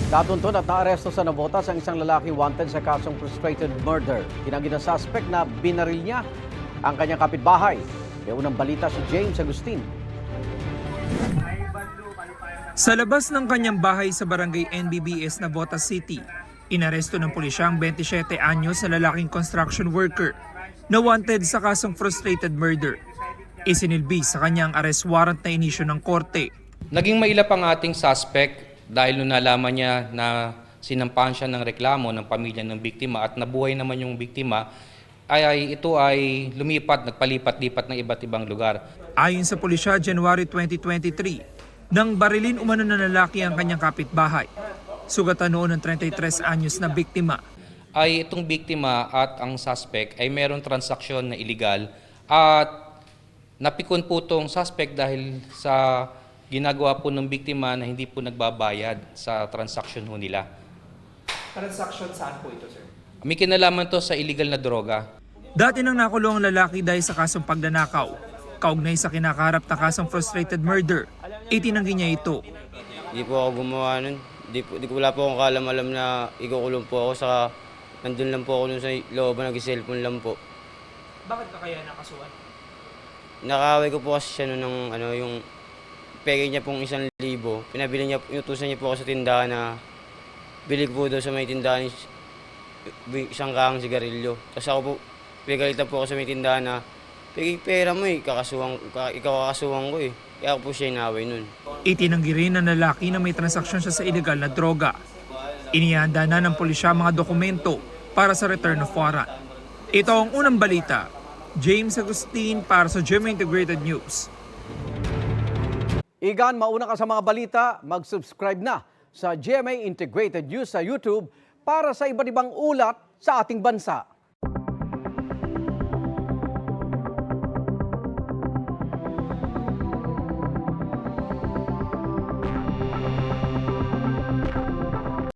Natuntun at naaresto sa Navotas ang isang lalaki wanted sa kasong frustrated murder. Tinanggi ng suspect na binaril niya ang kanyang kapitbahay. May unang balita si James Agustin. Sa labas ng kanyang bahay sa barangay NBBS Navotas City, inaresto ng pulisya ang 27 anyos na lalaking construction worker na wanted sa kasong frustrated murder. Isinilbi sa kanyang arrest warrant na inisyu ng korte. Naging mailap ang ating suspect dahil nung nalaman niya na sinampahan siya ng reklamo ng pamilya ng biktima at nabuhay naman yung biktima, ito ay lumipat, nagpalipat-lipat ng iba't ibang lugar. Ayon sa pulisya, January 2023, nang barilin umano na lalaki ang kanyang kapitbahay. Sugatan noon ng 33 anyos na biktima. Ay itong biktima at ang suspect ay mayroong transaksyon na illegal at napikon po itong suspect dahil sa ginagawa po ng biktima na hindi po nagbabayad sa transaksyon ho nila. Transaction saan po ito, sir? May kinalaman to sa illegal na droga. Dati nang nakulong ang lalaki dahil sa kasong pagnanakaw. Kaugnay sa kinakaharap na kasong frustrated murder, itinanggi niya ito. Hindi po ako gumawa nun. Wala po akong kaalam-alam na ikukulong po ako. Saka nandun lang po ako nun sa looban, nag-cellphone lang po. Bakit ka kaya nakasuhan? Nakaway ko po kasi siya nun ng yung peke niya pong 1,000. Pinabili niya, inutusan niya po ako sa tindahan na bili po daw sa may tindahan isang kahang sigarilyo. Tapos ako po, pinagalitan po ako sa may tindahan na pera mo ikaw kakasuhan ko eh. Kaya ako po siya inaway nun. Itinanggi rin ng lalaki na may transaksyon siya sa illegal na droga. Inihanda na ng pulisya mga dokumento para sa return of warrant. Ito ang unang balita. James Agustin para sa GMA Integrated News. Igan, mauna ka sa mga balita, mag-subscribe na sa GMA Integrated News sa YouTube para sa iba't ibang ulat sa ating bansa.